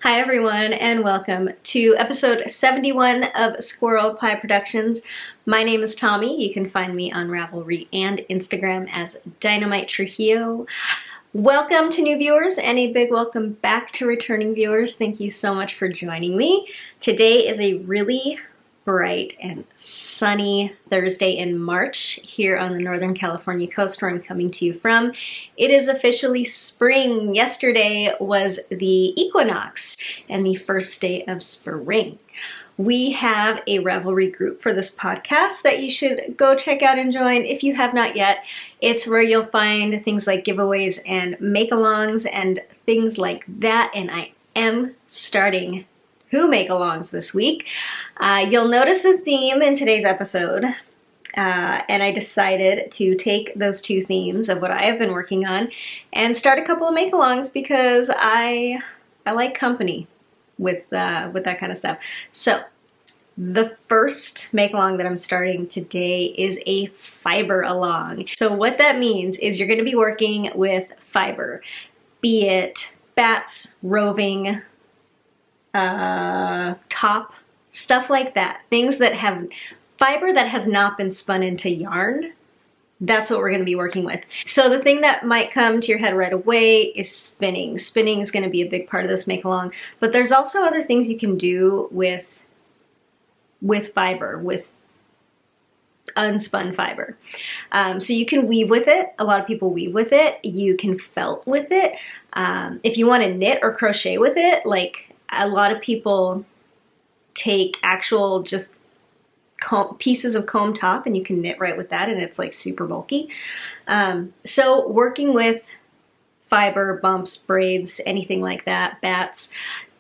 Hi everyone, and welcome to episode 71 of Squirrel Pie Productions. My name is Tommi. You can find me on Ravelry and Instagram as DynamiteTrujillo. Welcome to new viewers and a big welcome back to returning viewers. Thank you so much for joining me. Today is a really bright and sunny Thursday in March here on the Northern California coast where I'm coming to you from. It is officially spring. Yesterday was the equinox and the first day of spring. We have a Ravelry group for this podcast that you should go check out and join if you have not yet. It's where you'll find things like giveaways and make-alongs and things like that, and I am starting Who Make-Alongs this week. You'll notice a theme in today's episode, and I decided to take those two themes of what I have been working on and start a couple of make-alongs because I like company with that kind of stuff. So the first make-along that I'm starting today is a fiber along. So what that means is you're going to be working with fiber, be it bats, roving, top, stuff like that. Things that have fiber that has not been spun into yarn. That's what we're going to be working with. So the thing that might come to your head right away is spinning. Spinning is going to be a big part of this make-along, but there's also other things you can do with fiber, with unspun fiber. So you can weave with it. A lot of people weave with it. You can felt with it. If you want to knit or crochet with it, like a lot of people take actual just pieces of comb top and you can knit right with that, and it's like super bulky. So working with fiber, bumps, braids, anything like that, bats,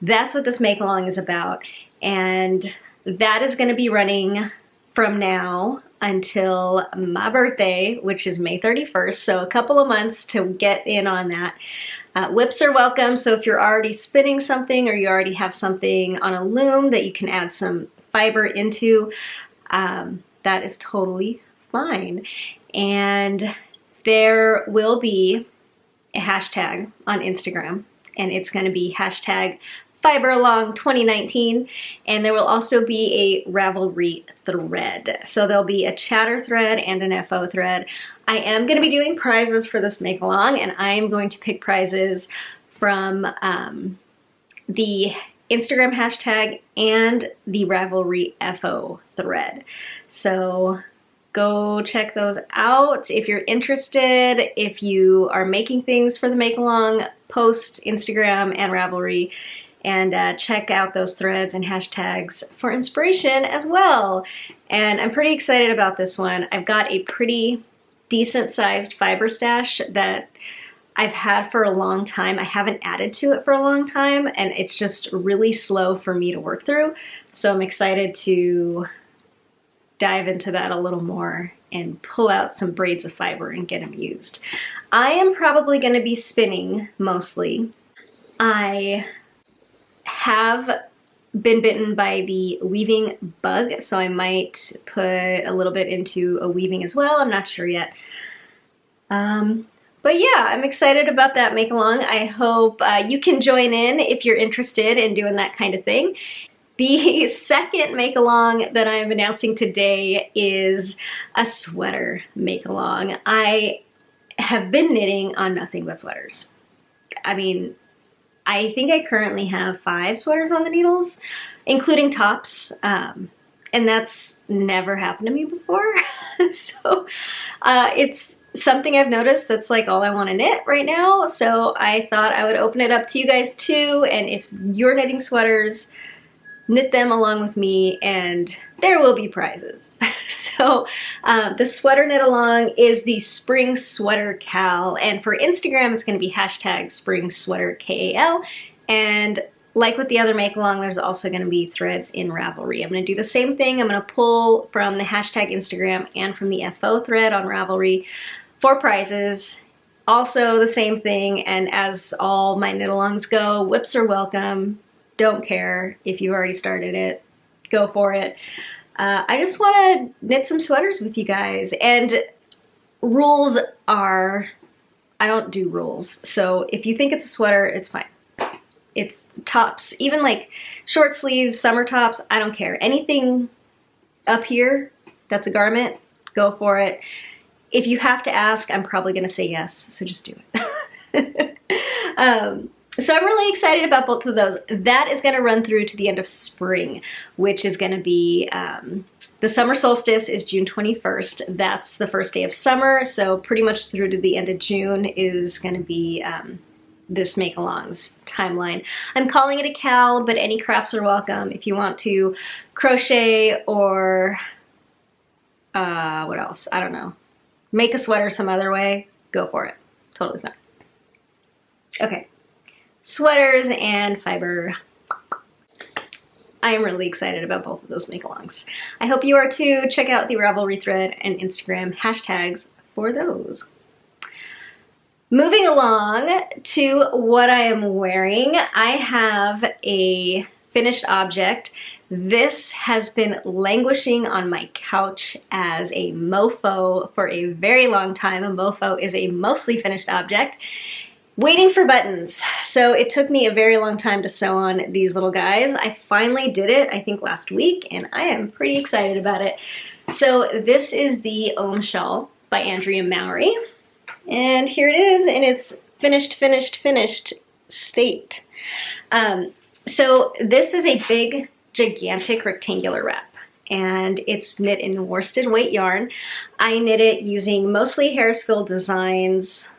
that's what this make-along is about. And that is going to be running from now until my birthday, which is May 31st. So a couple of months to get in on that. Whips are welcome, so if you're already spinning something or you already have something on a loom that you can add some fiber into, that is totally fine. And there will be a hashtag on Instagram, and it's going to be hashtag FiberAlong2019, and there will also be a Ravelry thread. So there'll be a chatter thread and an FO thread. I am going to be doing prizes for this make-along, and I am going to pick prizes from the Instagram hashtag and the Ravelry FO thread. So go check those out if you're interested. If you are making things for the make-along, post Instagram and Ravelry, and check out those threads and hashtags for inspiration as well. And I'm pretty excited about this one. I've got a pretty decent sized fiber stash that I've had for a long time. I haven't added to it for a long time, and it's just really slow for me to work through. So I'm excited to dive into that a little more and pull out some braids of fiber and get them used. I am probably going to be spinning mostly. I have been bitten by the weaving bug, so I might put a little bit into a weaving as well. I'm not sure yet. But yeah, I'm excited about that make-along. I hope you can join in if you're interested in doing that kind of thing. The second make-along that I'm announcing today is a sweater make-along. I have been knitting on nothing but sweaters. I mean, I think I currently have 5 sweaters on the needles, including tops, and that's never happened to me before. So it's something I've noticed that's like all I want to knit right now. So I thought I would open it up to you guys too, and if you're knitting sweaters, knit them along with me, and there will be prizes. So the sweater knit along is the Spring Sweater Cal, and for Instagram it's going to be hashtag Spring Sweater KAL, and like with the other make along, there's also going to be threads in Ravelry. I'm going to do the same thing. I'm going to pull from the hashtag Instagram and from the FO thread on Ravelry for prizes. Also the same thing, and as all my knit alongs go, whips are welcome. Don't care if you've already started it, go for it. I just want to knit some sweaters with you guys, and rules are, I don't do rules, so if you think it's a sweater, it's fine. It's tops, even like short sleeves, summer tops, I don't care. Anything up here that's a garment, go for it. If you have to ask, I'm probably gonna say yes, so just do it. So I'm really excited about both of those. That is gonna run through to the end of spring, which is gonna be, the summer solstice is June 21st. That's the first day of summer, so pretty much through to the end of June is gonna be this make-alongs timeline. I'm calling it a cal, but any crafts are welcome. If you want to crochet or, what else? I don't know. Make a sweater some other way, go for it. Totally fine. Okay, sweaters and fiber. I am really excited about both of those make-alongs. I hope you are too. Check out the Ravelry thread and Instagram hashtags for those. Moving along to what I am wearing, I have a finished object. This has been languishing on my couch as a mofo for a very long time. A mofo is a mostly finished object, waiting for buttons. So it took me a very long time to sew on these little guys. I finally did it, I think last week, and I am pretty excited about it. So this is the Ohm Shawl by Andrea Mowry. And here it is in its finished state. So this is a big, gigantic rectangular wrap, and it's knit in worsted weight yarn. I knit it using mostly Harrisville Designs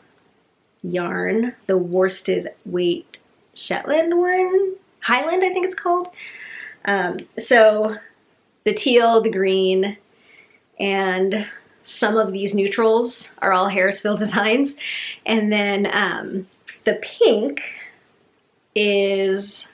yarn, the worsted weight Shetland one, Highland I think it's called. So the teal, the green, and some of these neutrals are all Harrisville Designs. And then the pink is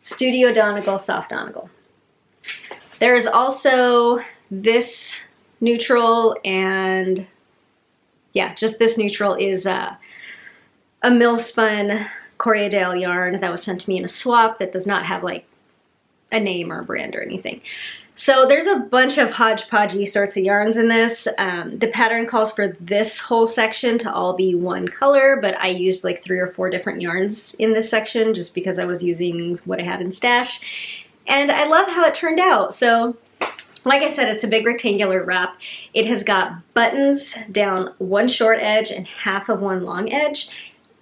Studio Donegal Soft Donegal. There's also this neutral, and yeah, just this neutral is a mill spun Corriedale yarn that was sent to me in a swap that does not have like a name or a brand or anything. So there's a bunch of hodgepodgey sorts of yarns in this. The pattern calls for this whole section to all be one color, but I used like 3 or 4 different yarns in this section just because I was using what I had in stash. And I love how it turned out. So like I said, it's a big rectangular wrap. It has got buttons down one short edge and half of one long edge.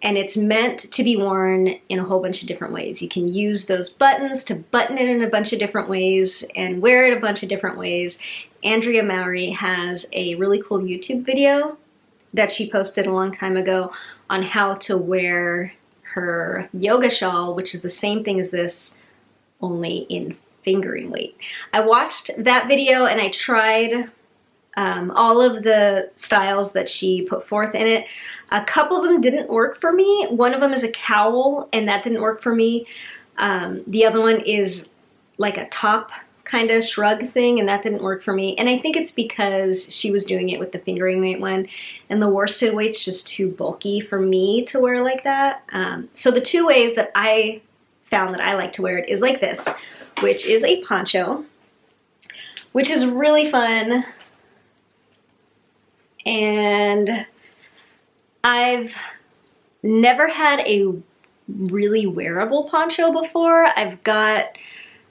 And it's meant to be worn in a whole bunch of different ways. You can use those buttons to button it in a bunch of different ways and wear it a bunch of different ways. Andrea Mowry has a really cool YouTube video that she posted a long time ago on how to wear her yoga shawl, which is the same thing as this, only in fingering weight. I watched that video and I tried all of the styles that she put forth in it. A couple of them didn't work for me. One of them is a cowl, and that didn't work for me. The other one is like a top kind of shrug thing, and that didn't work for me. And I think it's because she was doing it with the fingering weight one, and the worsted weight's just too bulky for me to wear like that. So the 2 ways that I found that I like to wear it is like this, which is a poncho, which is really fun. And I've never had a really wearable poncho before. I've got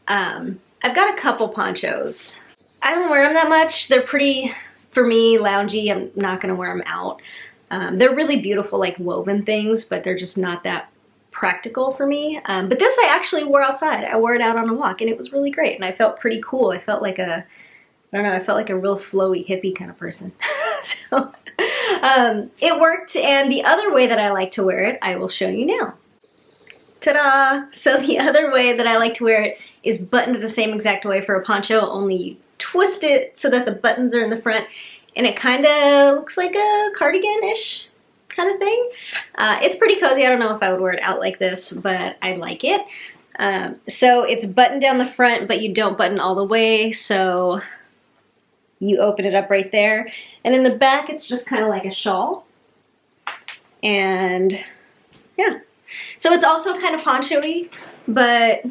a couple ponchos. I don't wear them that much. They're pretty, for me, loungy. I'm not gonna wear them out. They're really beautiful, like woven things, but they're just not that practical for me. But this I actually wore outside. I wore it out on a walk and it was really great. And I felt pretty cool. I felt like a, I don't know, I felt like a real flowy hippie kind of person. So it worked. And the other way that I like to wear it, I will show you now. Ta-da! So the other way that I like to wear it is buttoned the same exact way for a poncho, only you twist it so that the buttons are in the front and it kind of looks like a cardigan-ish kind of thing. It's pretty cozy. I don't know if I would wear it out like this, but I like it. So it's buttoned down the front, but you don't button all the way, so you open it up right there. And in the back, it's just kind of like a shawl. And yeah. So it's also kind of poncho-y, but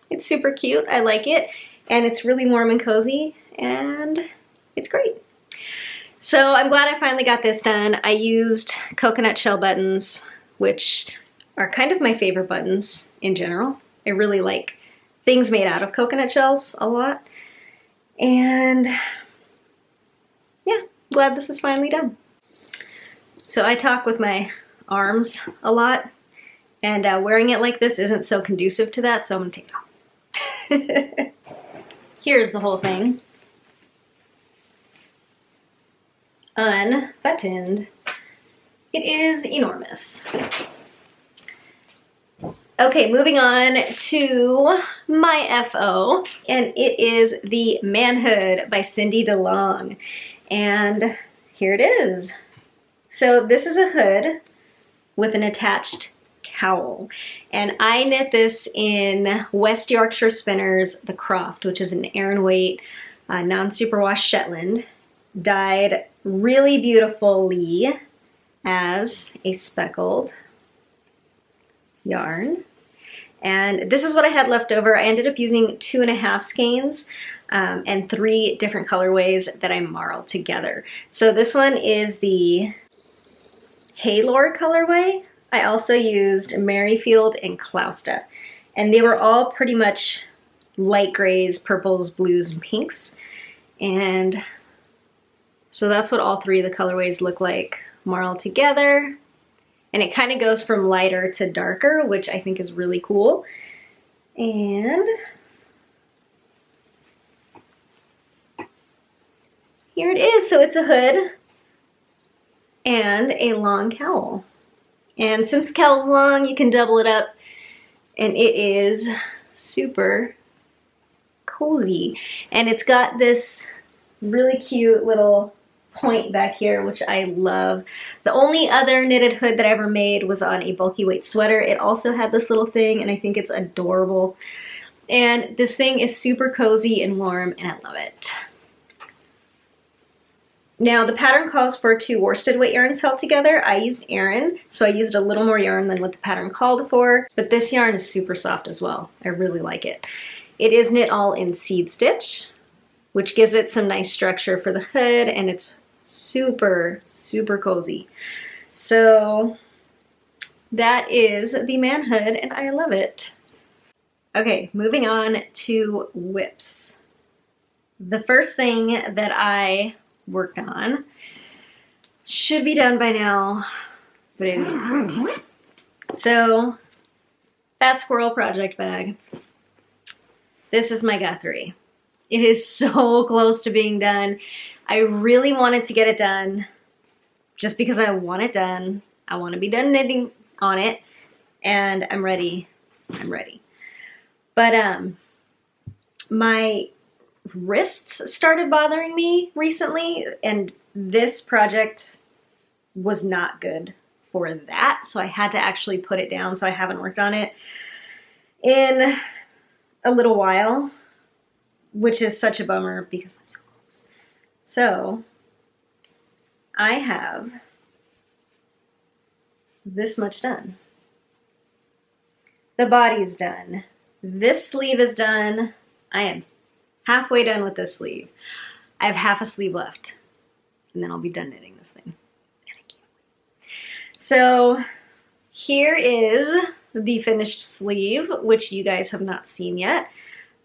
it's super cute. I like it. and it's really warm and cozy, and it's great. So I'm glad I finally got this done. I used coconut shell buttons, which are kind of my favorite buttons in general. I really like things made out of coconut shells a lot. And yeah, glad this is finally done. So I talk with my arms a lot, and wearing it like this isn't so conducive to that, so I'm gonna take it off. Here's the whole thing. Unbuttoned. It is enormous. Okay, moving on to my FO, and it is the Manhood by Cindy DeLong. And here it is. So this is a hood with an attached cowl. And I knit this in West Yorkshire Spinners, the Croft, which is an Aran weight non-superwash Shetland, dyed really beautifully as a speckled yarn. And this is what I had left over. I ended up using 2.5 skeins and 3 different colorways that I marled together. So this one is the Haylor colorway. I also used Merrifield and Clausta, and they were all pretty much light grays, purples, blues, and pinks. And so that's what all 3 of the colorways look like marled together. And it kind of goes from lighter to darker, which I think is really cool. And here it is. So it's a hood and a long cowl. And since the cowl's long, you can double it up, and it is super cozy. And it's got this really cute little point back here, which I love. The only other knitted hood that I ever made was on a bulky weight sweater. It also had this little thing, and I think it's adorable. And this thing is super cozy and warm, and I love it. Now the pattern calls for 2 worsted weight yarns held together. I used Aran, so I used a little more yarn than what the pattern called for, but this yarn is super soft as well. I really like it. It is knit all in seed stitch, which gives it some nice structure for the hood, and it's super, super cozy. So that is the Manhood, and I love it. Okay, moving on to whips. The first thing that I worked on should be done by now, but it is not. So that squirrel project bag. This is my Guthrie. It is so close to being done. I really wanted to get it done just because I want it done. I want to be done knitting on it, and I'm ready. I'm ready. But my wrists started bothering me recently, and this project was not good for that, so I had to actually put it down. So I haven't worked on it in a little while, which is such a bummer because I'm so close. So I have this much done. The body's done. This sleeve is done. I am halfway done with this sleeve. I have half a sleeve left, and then I'll be done knitting this thing. And I can't wait. So here is the finished sleeve, which you guys have not seen yet.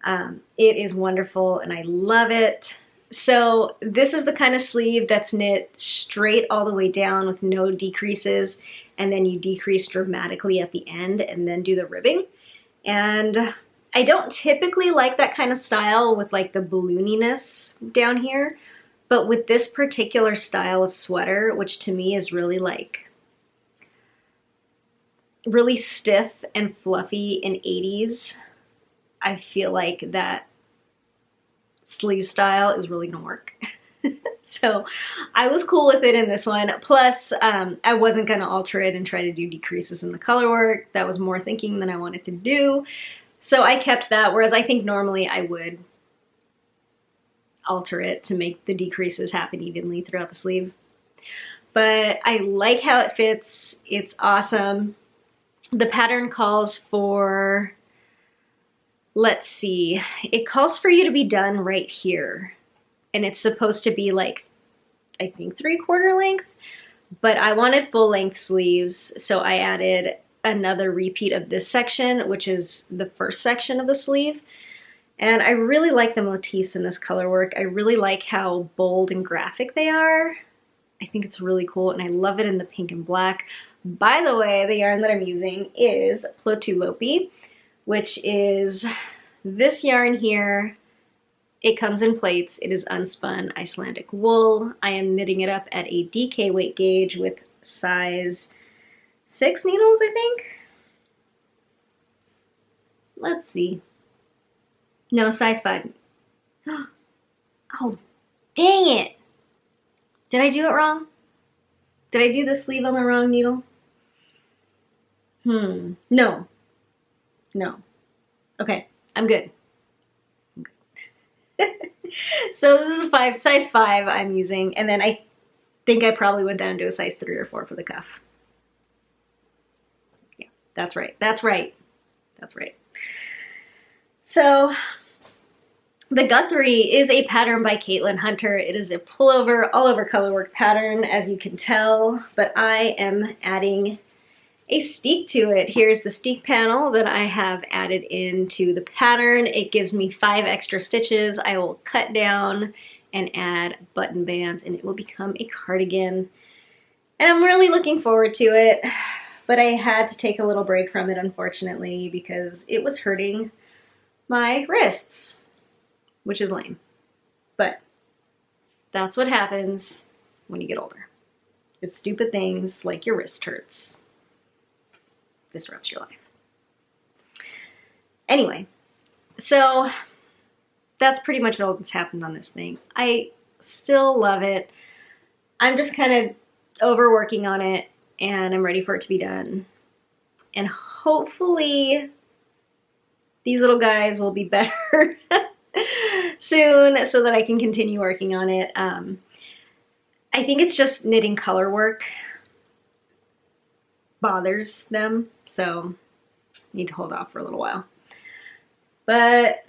It is wonderful, and I love it. So this is the kind of sleeve that's knit straight all the way down with no decreases, and then you decrease dramatically at the end and then do the ribbing. And I don't typically like that kind of style with like the ballooniness down here, but with this particular style of sweater, which to me is really like really stiff and fluffy in 80s, I feel like that sleeve style is really gonna work. So I was cool with it in this one. Plus, I wasn't gonna alter it and try to do decreases in the color work. That was more thinking than I wanted to do. So I kept that, whereas I think normally I would alter it to make the decreases happen evenly throughout the sleeve. But I like how it fits. It's awesome. The pattern calls for let's see, it calls for you to be done right here. And it's supposed to be like, I think 3/4 length, but I wanted full length sleeves. So I added another repeat of this section, which is the first section of the sleeve. And I really like the motifs in this color work. I really like how bold and graphic they are. I think it's really cool, and I love it in the pink and black. By the way, the yarn that I'm using is Plotulopi, which is this yarn here. It comes in plates. It is unspun Icelandic wool. I am knitting it up at a DK weight gauge with size 6 needles, I think. Let's see. No, size 5. Oh, dang it. Did I do it wrong? Did I do the sleeve on the wrong needle? No. No. Okay, I'm good. So this is a size 5 I'm using, and then I think I probably went down to a size 3 or 4 for the cuff. Yeah, that's right. That's right. That's right. So the Guthrie is a pattern by Caitlin Hunter. It is a pullover, all over colorwork pattern, as you can tell, but I am adding a steek to it. Here's the steek panel that I have added into the pattern. It gives me 5 extra stitches. I will cut down and add button bands, and it will become a cardigan. And I'm really looking forward to it, but I had to take a little break from it, unfortunately, because it was hurting my wrists, which is lame. But that's what happens when you get older. It's stupid things like your wrist hurts. Disrupts your life. Anyway, so that's pretty much all that's happened on this thing. I still love it. I'm just kind of overworking on it, and I'm ready for it to be done. And hopefully these little guys will be better soon so that I can continue working on it. I think it's just knitting color work bothers them, so I need to hold off for a little while. But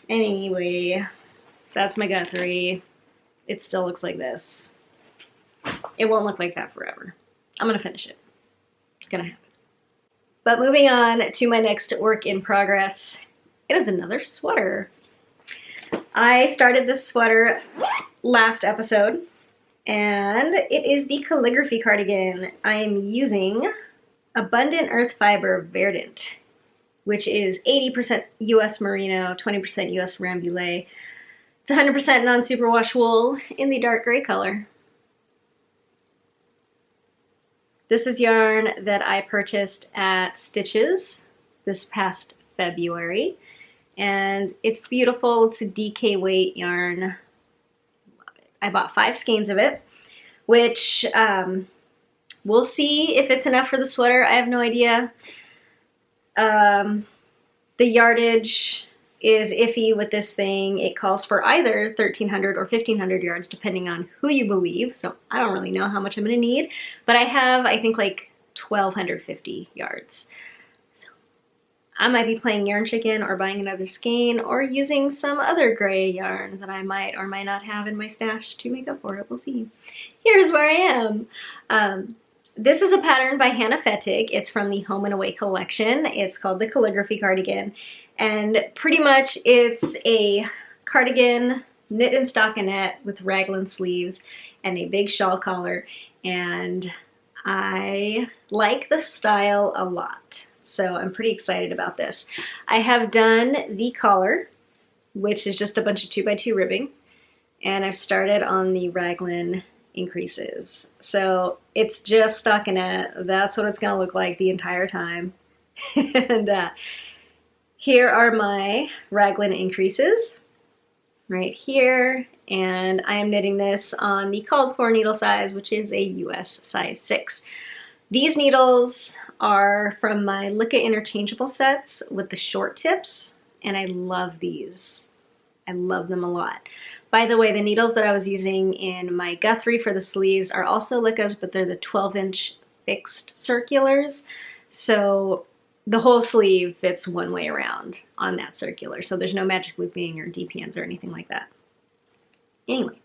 anyway, that's my Guthrie. It still looks like this. It won't look like that forever. I'm gonna finish it. It's gonna happen. But moving on to my next work in progress, it is another sweater. I started this sweater last episode, and it is the calligraphy cardigan. I am using Abundant Earth Fiber Verdant, which is 80% US Merino, 20% US Rambouillet. It's 100% non-superwash wool in the dark gray color. This is yarn that I purchased at Stitches this past February, and it's beautiful. It's a DK weight yarn. Love it. I bought 5 skeins of it, which we'll see if it's enough for the sweater. I have no idea. The yardage is iffy with this thing. It calls for either 1,300 or 1,500 yards, depending on who you believe. So I don't really know how much I'm gonna need, but I have, I think, like 1,250 yards. So I might be playing yarn chicken or buying another skein or using some other gray yarn that I might or might not have in my stash to make up for it. We'll see. Here's where I am. This is a pattern by Hannah Fettig. It's from the Home and Away collection. It's called the Calligraphy Cardigan. And pretty much it's a cardigan knit in stockinette with raglan sleeves and a big shawl collar. And I like the style a lot. So I'm pretty excited about this. I have done the collar, which is just a bunch of 2x2 ribbing. And I've started on the raglan increases. So it's just stockinette. That's what it's gonna look like the entire time. And here are my raglan increases right here, and I am knitting this on the called for needle size, which is a US size 6. These needles are from my Licka interchangeable sets with the short tips, and I love these. I love them a lot. By the way, the needles that I was using in my Guthrie for the sleeves are also Lickas, but they're the 12-inch fixed circulars. So the whole sleeve fits one way around on that circular, so there's no magic looping or DPNs or anything like that. Anyway,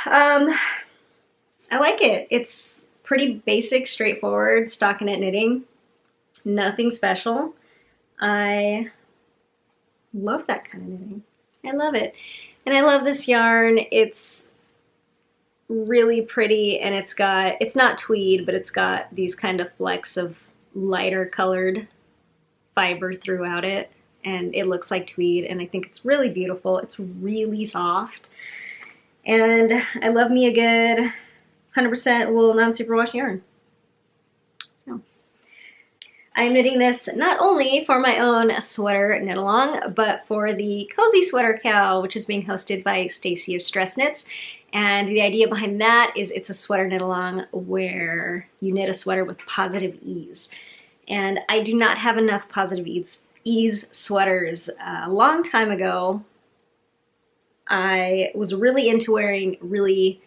I like it. It's pretty basic, straightforward stockinette knitting. Nothing special. I love that kind of knitting. I love it. And I love this yarn. It's really pretty, and it's not tweed, but it's got these kind of flecks of lighter colored fiber throughout it, and it looks like tweed, and I think it's really beautiful. It's really soft, and I love me a good 100% wool non-superwash yarn. So I'm knitting this not only for my own sweater knit along, but for the Cozy Sweater Cow, which is being hosted by Stacy of Stress Knits. And the idea behind that is it's a sweater knit along where you knit a sweater with positive ease. And I do not have enough positive ease sweaters. A long time ago, I was really into wearing really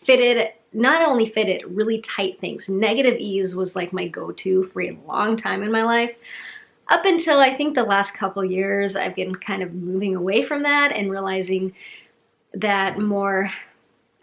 fitted, not only fitted, really tight things. Negative ease was like my go-to for a long time in my life. Up until I think the last couple years, I've been kind of moving away from that and realizing that more,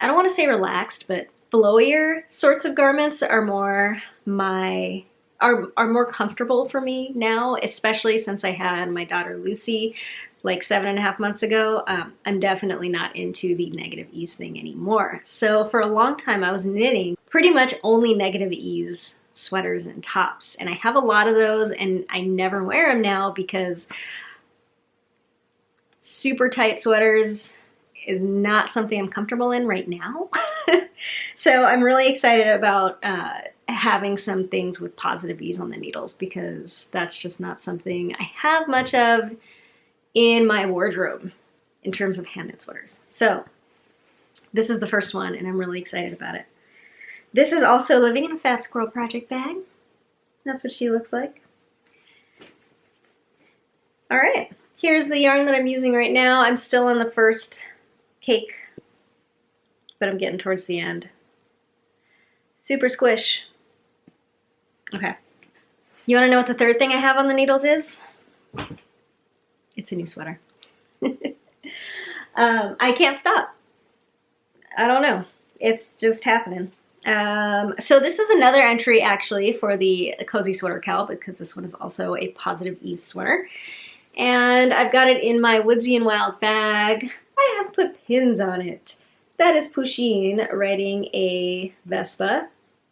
I don't want to say relaxed, but flowier sorts of garments are more more comfortable for me now, especially since I had my daughter Lucy like 7.5 months ago. I'm definitely not into the negative ease thing anymore. So for a long time I was knitting pretty much only negative ease sweaters and tops, and I have a lot of those, and I never wear them now because super tight sweaters is not something I'm comfortable in right now. So I'm really excited about having some things with positive ease on the needles, because that's just not something I have much of in my wardrobe in terms of hand knit sweaters. So this is the first one, and I'm really excited about it. This is also living in a Fat Squirrel Project bag. That's what she looks like. All right, here's the yarn that I'm using right now. I'm still on the first cake, but I'm getting towards the end. Super squish. Okay. You want to know what the third thing I have on the needles is? It's a new sweater. I can't stop. I don't know. It's just happening. So this is another entry actually for the Cozy Sweater Cow, because this one is also a positive ease sweater. And I've got it in my Woodsy and Wild bag. I have put pins on it. That is Pusheen riding a Vespa.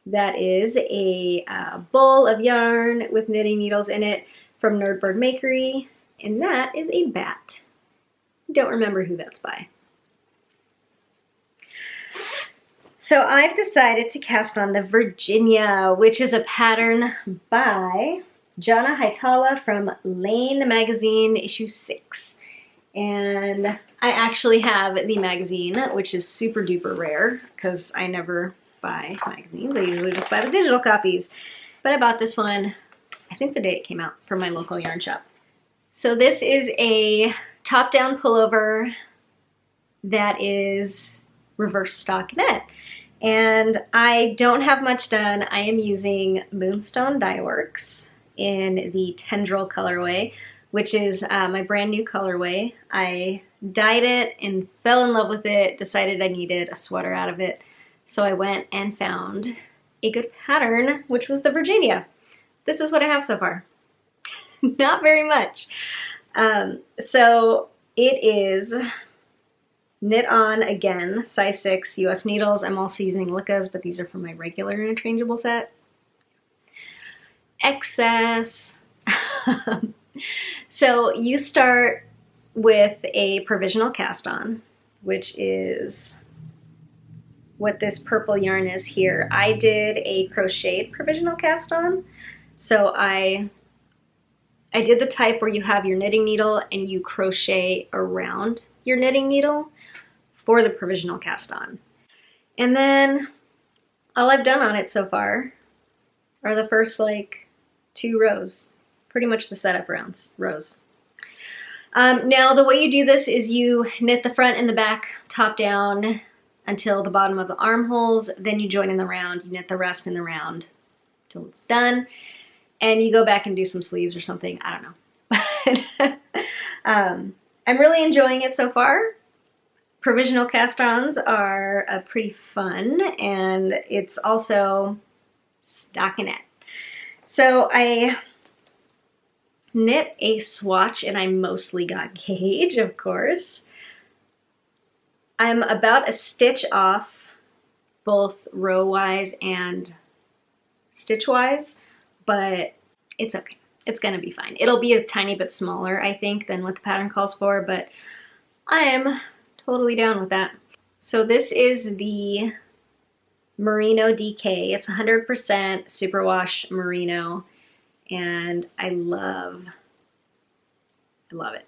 That is a bowl of yarn with knitting needles in it from Nerdbird Makery. And that is a bat. Don't remember who that's by. So I've decided to cast on the Virginia, which is a pattern by Jana Haitala from Lane Magazine, issue 6. And I actually have the magazine, which is super duper rare because I never buy magazines. I usually just buy the digital copies. But I bought this one, I think the day it came out, from my local yarn shop. So this is a top-down pullover that is reverse stockinette. And I don't have much done. I am using Moonstone Dye Works in the Tendril colorway, which is my brand new colorway. I dyed it and fell in love with it, decided I needed a sweater out of it. So I went and found a good pattern, which was the Virginia. This is what I have so far. Not very much. So it is knit on again, size 6 US needles. I'm also using Lickas, but these are from my regular interchangeable set. Excess. So you start with a provisional cast on, which is what this purple yarn is here. I did a crocheted provisional cast on. So I did the type where you have your knitting needle and you crochet around your knitting needle for the provisional cast on. And then all I've done on it so far are the first like 2 rows, pretty much the setup rows. Now the way you do this is you knit the front and the back top down until the bottom of the armholes, then you join in the round, you knit the rest in the round till it's done. and you go back and do some sleeves or something. I don't know. I'm really enjoying it so far. Provisional cast-ons are pretty fun, and it's also stockinette. So I knit a swatch, and I mostly got gauge, of course. I'm about a stitch off both row-wise and stitch-wise, but it's okay. It's gonna be fine. It'll be a tiny bit smaller, I think, than what the pattern calls for, but I am totally down with that. So this is the Merino DK. It's 100% superwash merino, and I love it.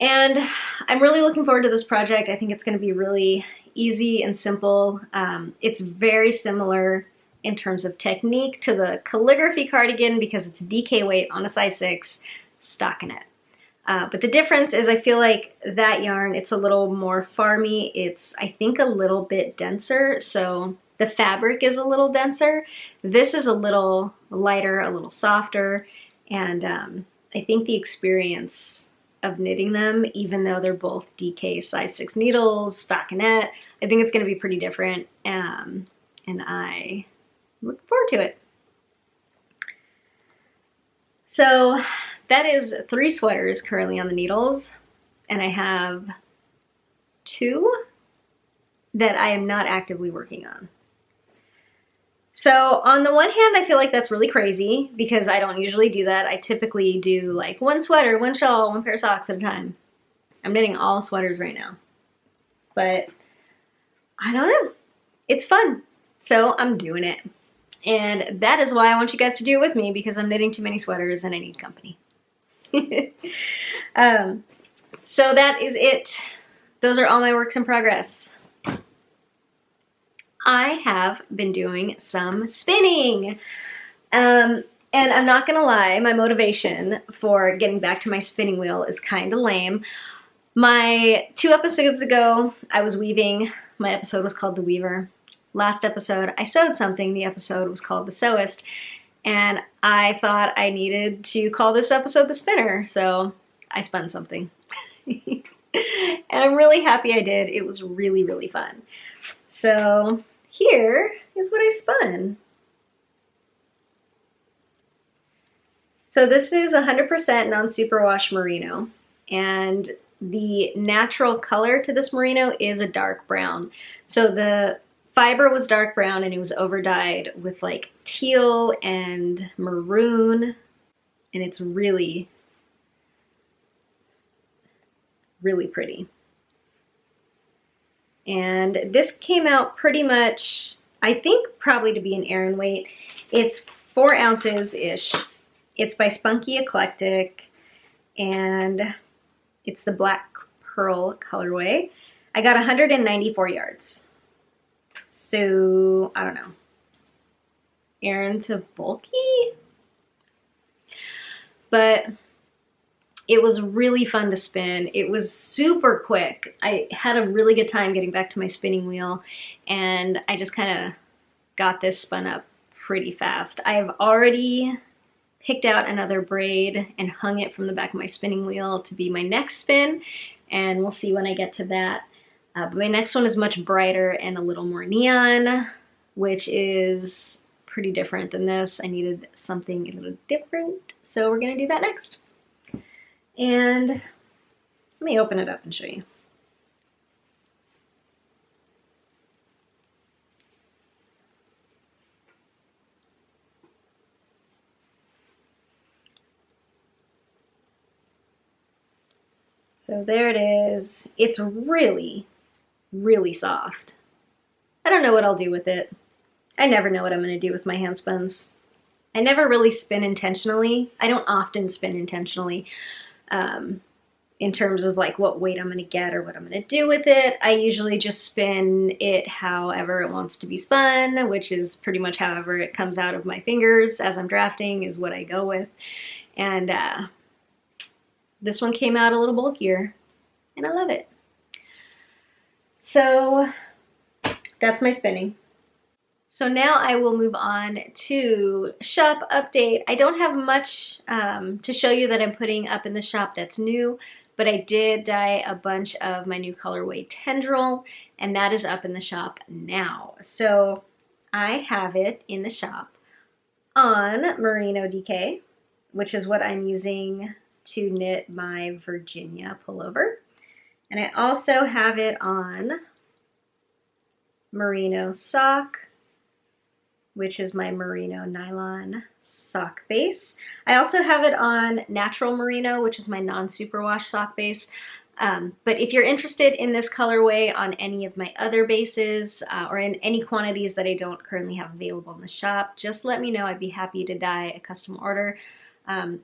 And I'm really looking forward to this project. I think it's going to be really easy and simple. It's very similar in terms of technique to the calligraphy cardigan because it's DK weight on a size 6 stockinette. But the difference is I feel like that yarn, it's a little more farmy. It's, I think, a little bit denser. So the fabric is a little denser. This is a little lighter, a little softer. And I think the experience of knitting them, even though they're both DK size 6 needles, stockinette, I think it's going to be pretty different. And I look forward to it. So that is 3 sweaters currently on the needles, and I have 2 that I am not actively working on. So on the one hand, I feel like that's really crazy because I don't usually do that. I typically do like 1 sweater, 1 shawl, 1 pair of socks at a time. I'm knitting all sweaters right now, but I don't know. It's fun, so I'm doing it. And that is why I want you guys to do it with me, because I'm knitting too many sweaters and I need company. So that is it. Those are all my works in progress. I have been doing some spinning. And I'm not gonna lie, my motivation for getting back to my spinning wheel is kind of lame. My 2 episodes ago, I was weaving. My episode was called The Weaver. Last episode, I sewed something. The episode was called The Sewist. And I thought I needed to call this episode The Spinner, so I spun something. And I'm really happy I did. It was really, really fun. So here is what I spun. So this is 100% non-superwash merino, and the natural color to this merino is a dark brown. So the fiber was dark brown and it was over-dyed with like teal and maroon, and it's really, really pretty. And this came out pretty much, I think probably to be an Aran weight. It's 4 ounces-ish. It's by Spunky Eclectic, and it's the Black Pearl colorway. I got 194 yards. So, I don't know. Aran to bulky? But it was really fun to spin. It was super quick. I had a really good time getting back to my spinning wheel, and I just kind of got this spun up pretty fast. I've already picked out another braid and hung it from the back of my spinning wheel to be my next spin, and we'll see when I get to that. But my next one is much brighter and a little more neon, which is pretty different than this. I needed something a little different, so we're gonna do that next. And let me open it up and show you. So there it is. It's really, really soft. I don't know what I'll do with it. I never know what I'm going to do with my hand spins. I never really spin intentionally. I don't often spin intentionally in terms of like what weight I'm going to get or what I'm going to do with it. I usually just spin it however it wants to be spun, which is pretty much however it comes out of my fingers as I'm drafting is what I go with. And this one came out a little bulkier, and I love it. So that's my spinning. So now I will move on to shop update. I don't have much to show you that I'm putting up in the shop that's new, but I did dye a bunch of my new colorway tendril, and that is up in the shop now. So I have it in the shop on Merino DK, which is what I'm using to knit my Virginia pullover. And I also have it on Merino sock, which is my merino nylon sock base. I also have it on natural merino, which is my non-superwash sock base. But if you're interested in this colorway on any of my other bases or in any quantities that I don't currently have available in the shop, just let me know. I'd be happy to dye a custom order,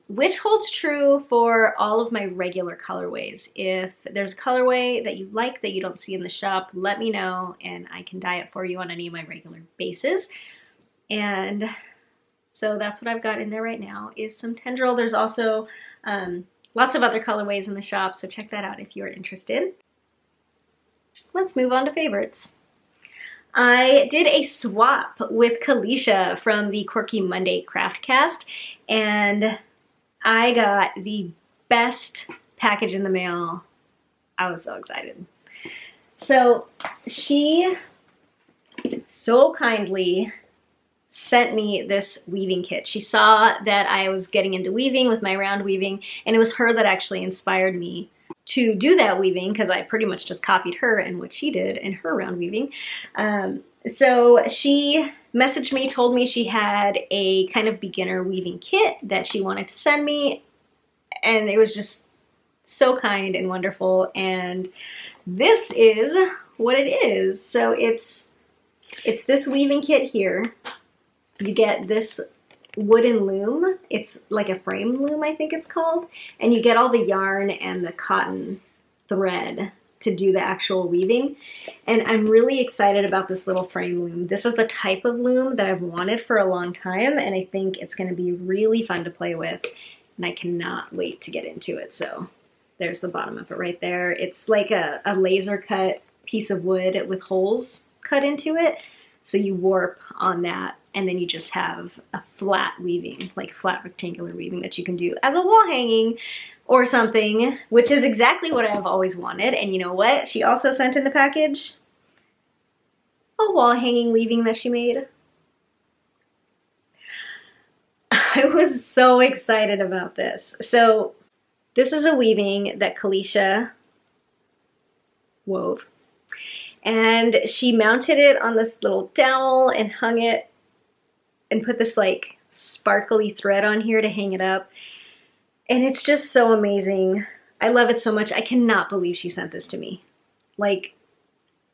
which holds true for all of my regular colorways. If there's a colorway that you like that you don't see in the shop, let me know and I can dye it for you on any of my regular bases. And so that's what I've got in there right now is some tendril. There's also lots of other colorways in the shop, so check that out if you're interested. Let's move on to favorites. I did a swap with Kalisha from the Quirky Monday Craft Cast, and I got the best package in the mail. I was so excited. So she so kindly sent me this weaving kit. She saw that I was getting into weaving with my round weaving, and it was her that actually inspired me to do that weaving because I pretty much just copied her and what she did in her round weaving. So she messaged me, told me she had a kind of beginner weaving kit that she wanted to send me, and it was just so kind and wonderful. And this is what it is. So it's this weaving kit here. You get this wooden loom. It's like a frame loom, I think it's called. And you get all the yarn and the cotton thread to do the actual weaving. And I'm really excited about this little frame loom. This is the type of loom that I've wanted for a long time, and I think it's gonna be really fun to play with, and I cannot wait to get into it. So there's the bottom of it right there. It's like a laser cut piece of wood with holes cut into it. So you warp on that, and then you just have a flat weaving, like flat rectangular weaving that you can do as a wall hanging or something, which is exactly what I've always wanted. And you know what? She also sent in the package a wall hanging weaving that she made. I was so excited about this. So this is a weaving that Kalisha wove. And she mounted it on this little dowel and hung it and put this like sparkly thread on here to hang it up. And it's just so amazing. I love it so much. I cannot believe she sent this to me. Like,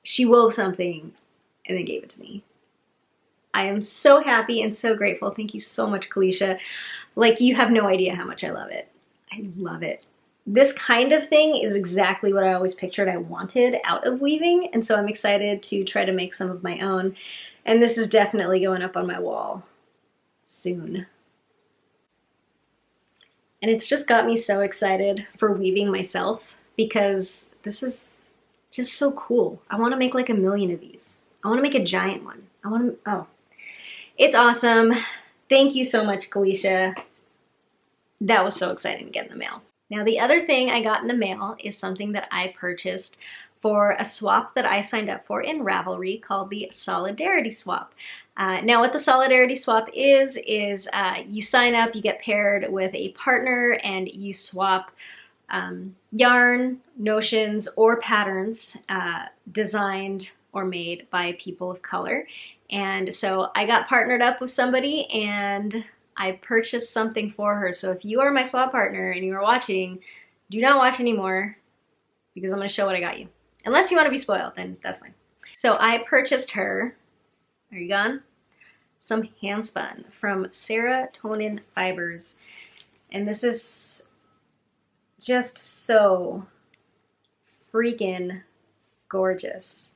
she wove something and then gave it to me. I am so happy and so grateful. Thank you so much, Kalisha. Like, you have no idea how much I love it. I love it. This kind of thing is exactly what I always pictured I wanted out of weaving, and so I'm excited to try to make some of my own. And this is definitely going up on my wall soon. And it's just got me so excited for weaving myself because this is just so cool. I want to make like 1 million of these. I want to make a giant one. It's awesome. Thank you so much, Kalisha. That was so exciting to get in the mail. Now, the other thing I got in the mail is something that I purchased for a swap that I signed up for in Ravelry called the Solidarity Swap. Now, what the Solidarity Swap is you sign up, you get paired with a partner, and you swap yarn, notions, or patterns designed or made by people of color. And so I got partnered up with somebody, and I purchased something for her. So if you are my swap partner and you are watching, do not watch anymore because I'm going to show what I got you. Unless you want to be spoiled, then that's fine. So I purchased her, are you gone? Some hand spun from Serotonin Fibers. And this is just so freaking gorgeous.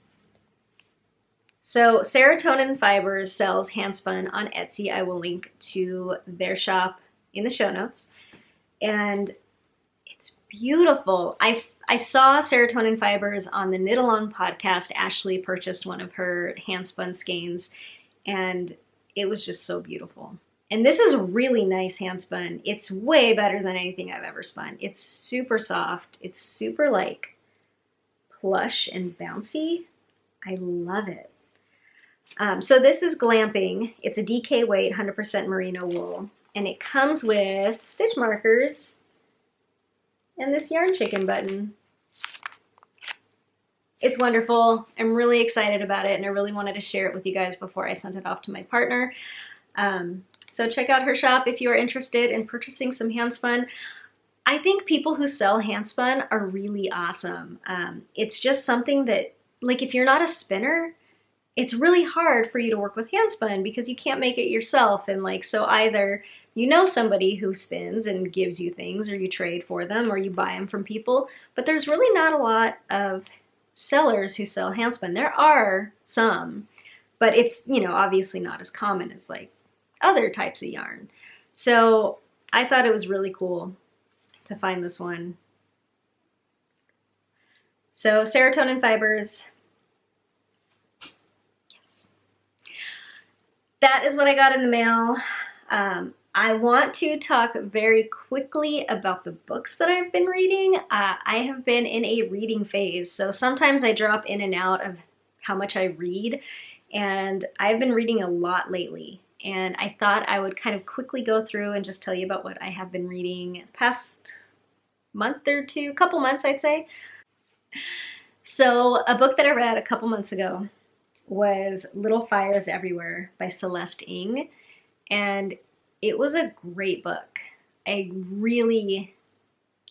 So Serotonin Fibers sells handspun on Etsy. I will link to their shop in the show notes. And it's beautiful. I saw Serotonin Fibers on the Knit Along podcast. Ashley purchased one of her handspun skeins, and it was just so beautiful. And this is really nice hand spun. It's way better than anything I've ever spun. It's super soft. It's super like plush and bouncy. I love it. So this is glamping. It's a DK weight, 100% merino wool. And it comes with stitch markers and this yarn chicken button. It's wonderful. I'm really excited about it, and I really wanted to share it with you guys before I sent it off to my partner. So check out her shop if you are interested in purchasing some handspun. I think people who sell handspun are really awesome. It's just something that, like, if you're not a spinner, it's really hard for you to work with handspun because you can't make it yourself. And like, so either you know somebody who spins and gives you things, or you trade for them, or you buy them from people, but there's really not a lot of sellers who sell handspun. There are some, but it's, you know, obviously not as common as like other types of yarn. So I thought it was really cool to find this one. So serotonin fibers. Yes. That is what I got in the mail. I want to talk very quickly about the books that I've been reading. I have been in a reading phase, so sometimes I drop in and out of how much I read, and I've been reading a lot lately. And I thought I would kind of quickly go through and just tell you about what I have been reading past month or two, couple months I'd say. So a book that I read a couple months ago was Little Fires Everywhere by Celeste Ng, and it was a great book. I really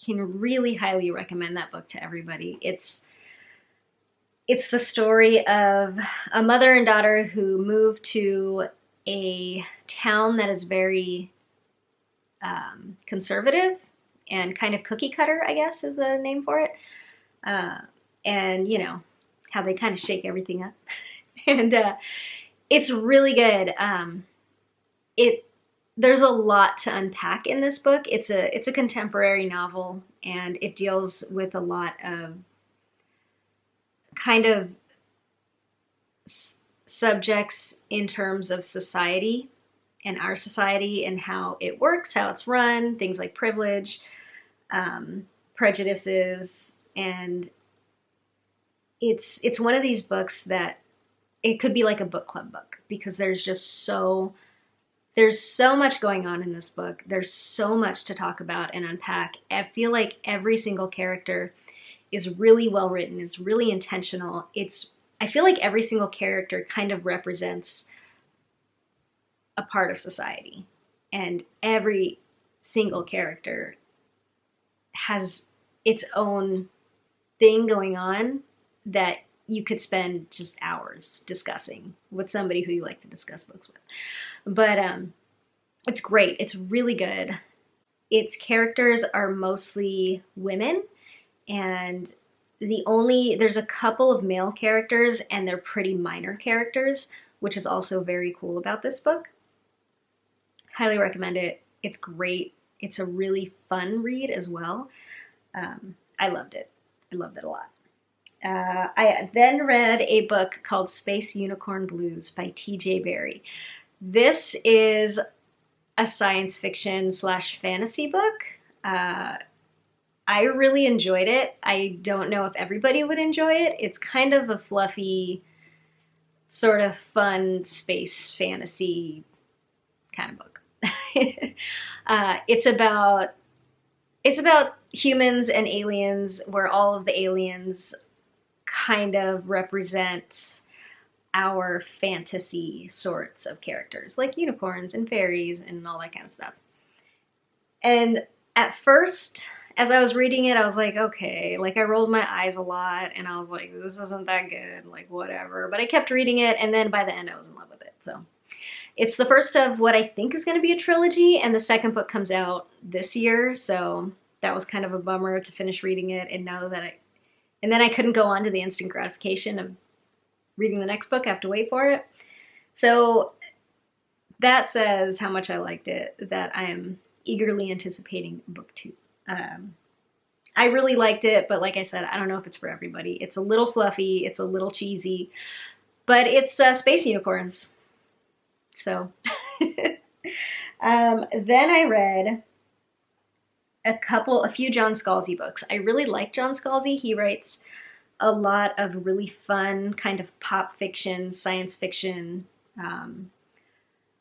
can really highly recommend that book to everybody. It's the story of a mother and daughter who move to a town that is very conservative and kind of cookie cutter, I guess is the name for it. And you know, how they kind of shake everything up. And it's really good. There's a lot to unpack in this book. It's a contemporary novel, and it deals with a lot of kind of subjects in terms of society and our society and how it works, how it's run, things like privilege, prejudices, and it's one of these books that it could be like a book club book because there's so much going on in this book. There's so much to talk about and unpack. I feel like every single character is really well written. It's really intentional. I feel like every single character kind of represents a part of society, and every single character has its own thing going on that you could spend just hours discussing with somebody who you like to discuss books with. But it's great. It's really good. Its characters are mostly women, and there's a couple of male characters, and they're pretty minor characters, which is also very cool about this book. Highly recommend it. It's great. It's a really fun read as well. I loved it. I loved it a lot. I then read a book called Space Unicorn Blues by T.J. Berry. This is a science fiction / fantasy book. I really enjoyed it. I don't know if everybody would enjoy it. It's kind of a fluffy, sort of fun space fantasy kind of book. It's about humans and aliens, where all of the aliens kind of represent our fantasy sorts of characters, like unicorns and fairies and all that kind of stuff. And at first, as I was reading it, I was like, okay, like I rolled my eyes a lot, and I was like, this isn't that good, like whatever. But I kept reading it, and then by the end I was in love with it. So it's the first of what I think is going to be a trilogy, and the second book comes out this year, so that was kind of a bummer to finish reading it and know that and then I couldn't go on to the instant gratification of reading the next book. I have to wait for it. So that says how much I liked it, that I am eagerly anticipating book 2. I really liked it, but like I said, I don't know if it's for everybody. It's a little fluffy, it's a little cheesy, but it's space unicorns. So then I read a few John Scalzi books. I really like John Scalzi. He writes a lot of really fun kind of pop fiction, science fiction,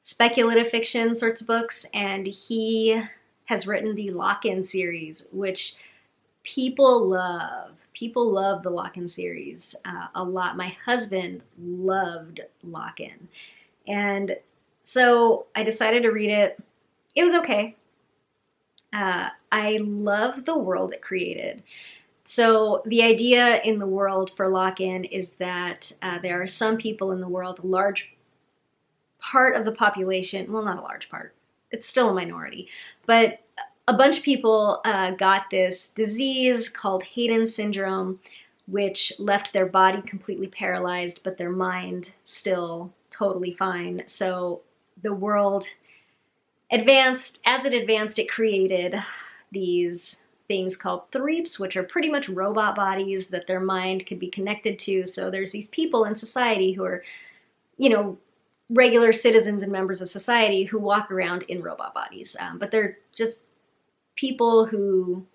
speculative fiction sorts of books, and he has written the Lockin series, which people love. People love the Lockin series a lot. My husband loved Lockin, and so I decided to read it. It was okay. I love the world it created. So the idea in the world for Lockin is that there are some people in the world, a large part of the population, well, not a large part, it's still a minority, but a bunch of people got this disease called Hayden syndrome, which left their body completely paralyzed, but their mind still totally fine. So the world advanced. As it advanced, it created these things called threeps, which are pretty much robot bodies that their mind could be connected to. So there's these people in society who are, you know, regular citizens and members of society who walk around in robot bodies, but they're just people who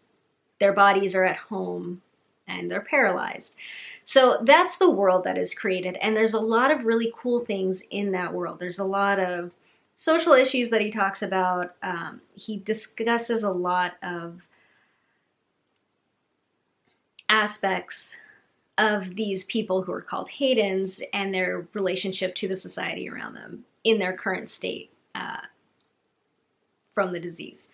their bodies are at home and they're paralyzed. So that's the world that is created, and there's a lot of really cool things in that world. There's a lot of social issues that he talks about. He discusses a lot of aspects of these people who are called Haydens and their relationship to the society around them in their current state from the disease.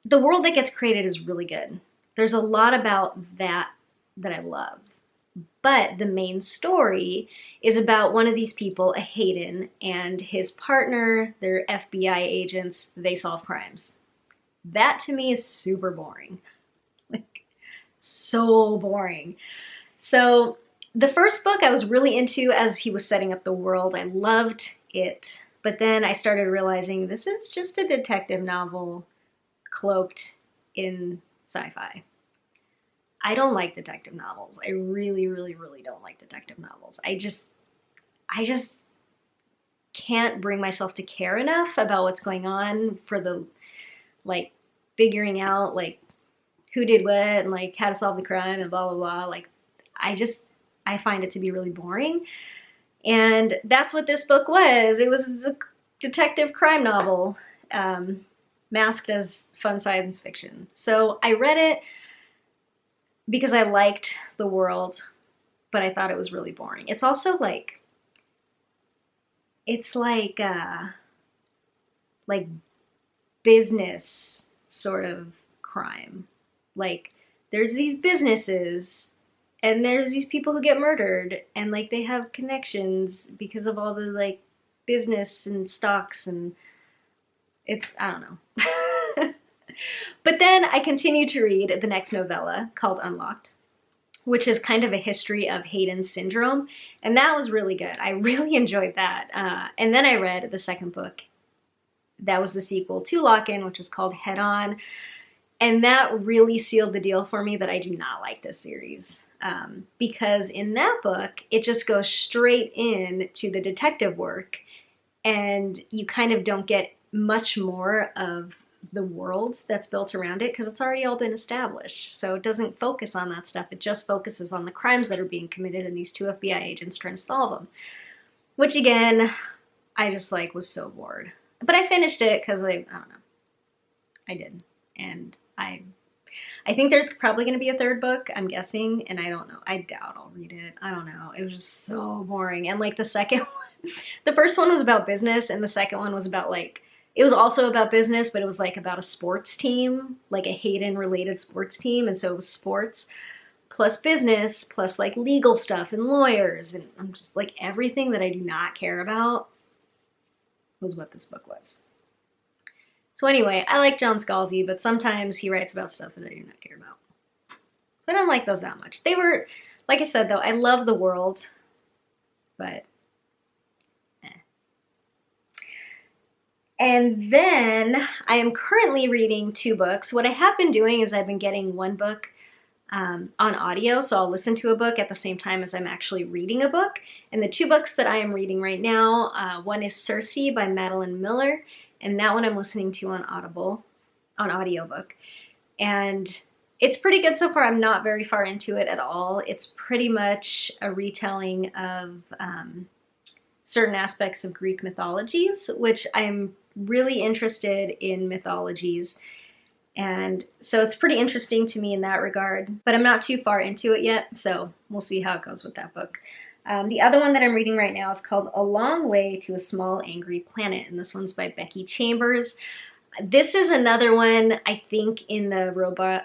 The world that gets created is really good. There's a lot about that I love. But the main story is about one of these people, a Hayden, and his partner. They're FBI agents. They solve crimes. That to me is super boring. Like, so boring. So the first book I was really into as he was setting up the world. I loved it. But then I started realizing this is just a detective novel cloaked in sci-fi. I don't like detective novels. I really, really, really don't like detective novels. I just can't bring myself to care enough about what's going on for the, like, figuring out, like, who did what and, like, how to solve the crime and blah, blah, blah. Like, I find it to be really boring. And that's what this book was. It was a detective crime novel, masked as fun science fiction. So I read it because I liked the world, but I thought it was really boring. It's also like, it's like business sort of crime. Like, there's these businesses and there's these people who get murdered and, like, they have connections because of all the, like, business and stocks, and it's, I don't know. But then I continued to read the next novella called Unlocked, which is kind of a history of Hayden syndrome, and that was really good. I really enjoyed that. And then I read the second book. That was the sequel to Lockin, which is called Head On, and that really sealed the deal for me that I do not like this series. Because in that book, it just goes straight in to the detective work, and you kind of don't get much more of the world that's built around it because it's already all been established. So it doesn't focus on that stuff. It just focuses on the crimes that are being committed and these two FBI agents trying to solve them. Which, again, I just, like, was so bored. But I finished it because I don't know. I did. And I think there's probably going to be a third book, I'm guessing, and I don't know. I doubt I'll read it. I don't know. It was just so boring. And, like, the second one, the first one was about business, and the second one was about, like, it was also about business, but it was, like, about a sports team, like a Hayden-related sports team, and so it was sports plus business plus, like, legal stuff and lawyers, and I'm just, like, everything that I do not care about was what this book was. So anyway, I like John Scalzi, but sometimes he writes about stuff that I do not care about. So I don't like those that much. They were, like I said, though, I love the world, but And then I am currently reading 2 books. What I have been doing is I've been getting one book on audio, so I'll listen to a book at the same time as I'm actually reading a book. And the two books that I am reading right now, one is Cersei by Madeline Miller, and that one I'm listening to on Audible, on audiobook. And it's pretty good so far. I'm not very far into it at all. It's pretty much a retelling of certain aspects of Greek mythologies, which I'm really interested in mythologies. And so it's pretty interesting to me in that regard, but I'm not too far into it yet, so we'll see how it goes with that book. The other one that I'm reading right now is called A Long Way to a Small Angry Planet, and this one's by Becky Chambers. This is another one, I think, in the robot,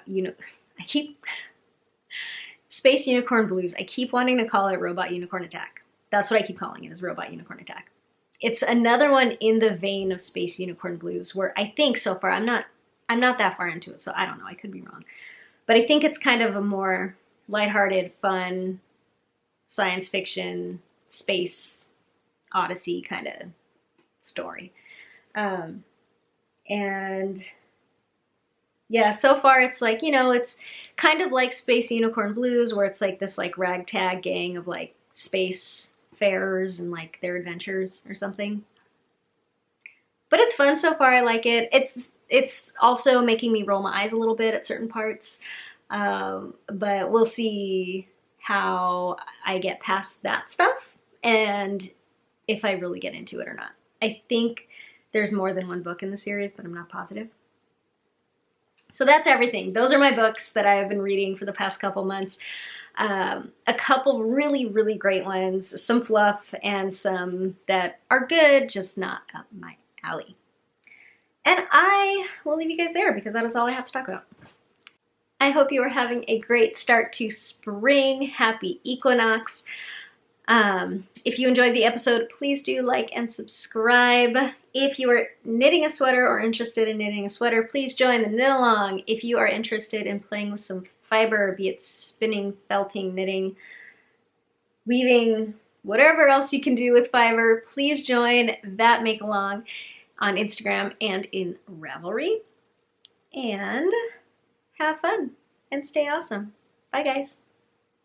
Space Unicorn Blues. I keep wanting to call it Robot Unicorn Attack. That's what I keep calling it, is Robot Unicorn Attack. It's another one in the vein of Space Unicorn Blues, where I think so far, I'm not that far into it, so I don't know, I could be wrong. But I think it's kind of a more lighthearted, fun, science fiction, space odyssey kind of story. And yeah, so far it's like, it's kind of like Space Unicorn Blues, where it's like this like ragtag gang of like space farers and like their adventures or something. But it's fun so far, I like it. It's also making me roll my eyes a little bit at certain parts, but we'll see how I get past that stuff and if I really get into it or not. I think there's more than one book in the series, but I'm not positive. So that's everything. Those are my books that I have been reading for the past couple months. A couple really, really great ones, some fluff and some that are good, just not up my alley. And I will leave you guys there because that is all I have to talk about. I hope you are having a great start to spring. Happy equinox. If you enjoyed the episode, please do like and subscribe. If you are knitting a sweater or interested in knitting a sweater, please join the knit along. If you are interested in playing with some fiber, be it spinning, felting, knitting, weaving, whatever else you can do with fiber, please join that make along on Instagram and in Ravelry. And have fun and stay awesome. Bye guys.